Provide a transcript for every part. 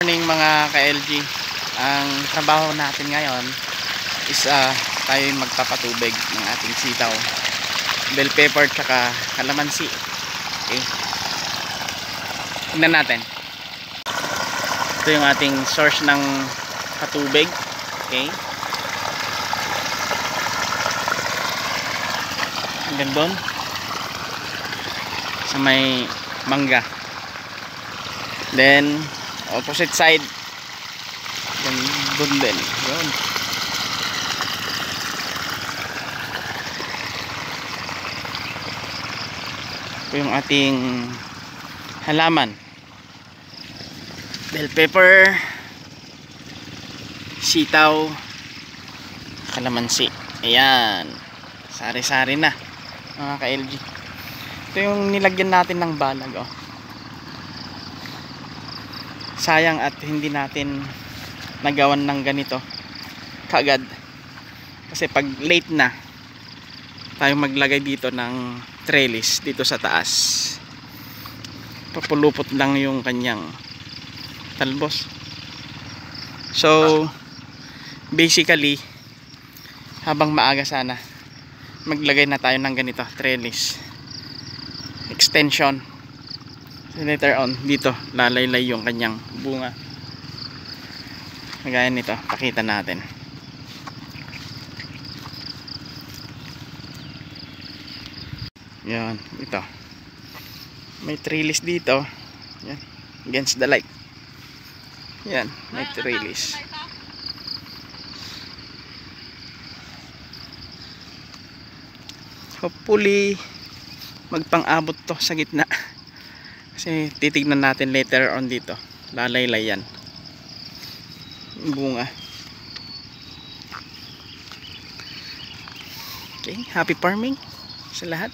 Morning mga ka-LG. Ang trabaho natin ngayon is tayo magpapatubig ng ating sitaw, bell pepper tsaka kalamansi. Okay, tignan natin. Ito yung ating source ng patubig. Okay, hanggang doon sa may mangga. Then opposite side doon din yun. Ito yung ating halaman, bell pepper, sitaw, kalamansi. Ayan, sari-sari na mga ka-LG. Ito yung nilagyan natin ng balag. Sayang at hindi natin nagawan ng ganito kaagad, kasi pag late na tayo maglagay dito ng trellis dito sa taas, papulupot lang yung kanyang talbos. So basically, habang maaga sana maglagay na tayo ng ganito trellis extension. Later on dito lalaylay yung kanyang bunga, kagaya nito. Pakita natin. Yan, ito may trellis dito. Yan, against the light. Yan, may trellis. Hopefully magpang-abot to sa gitna, kasi titignan natin later on dito, lalaylay yan bunga. Okay, happy farming sa lahat.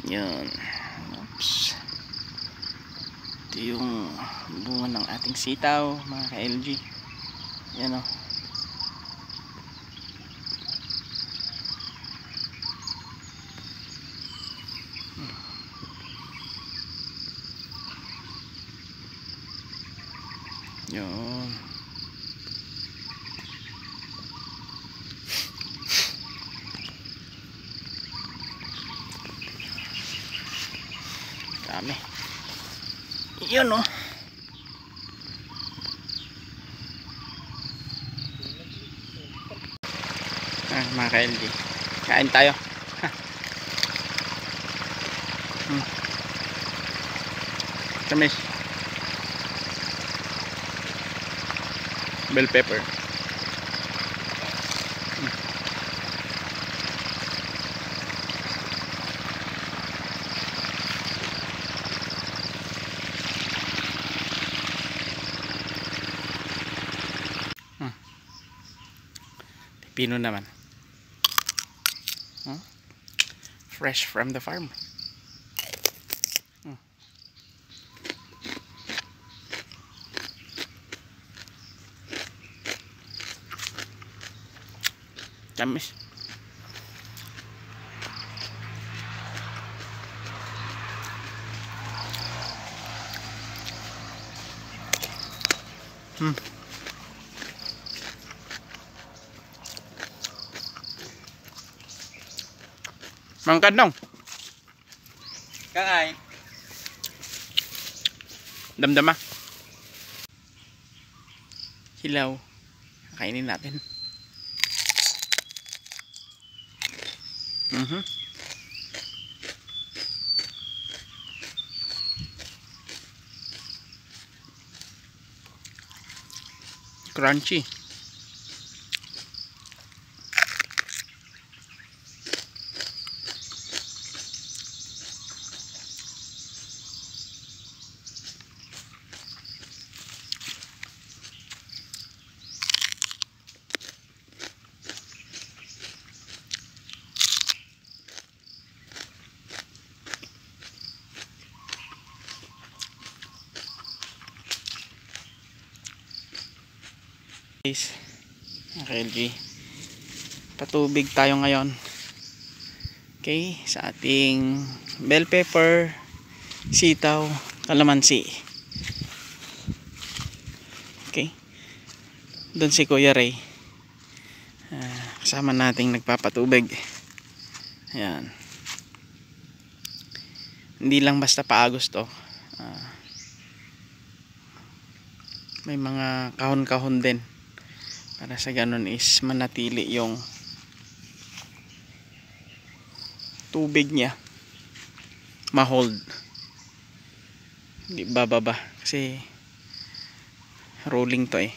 Yun. Oops. Ito yung bunga ng ating sitaw mga ka-LG. Yan o. Yun. Dami. Yun o. Mga ka-LG, kain tayo. Tamis. Bell pepper. Pipino naman. Fresh from the farm. Tamis. Mangkad dong. Kangay. Damdama. Hilaw. Kainin natin. Crunchy. LG, patubig tayo ngayon, okay, sa ating bell pepper, sitaw, kalamansi. Okay, doon si Kuya Ray, kasama nating nagpapatubig. Ayan, hindi lang basta paagos to, may mga kahon-kahon din para sa ganun is manatili yung tubig niya ma-hold, hindi bababa kasi rolling to eh.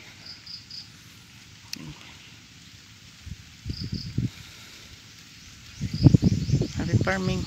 Happy farming.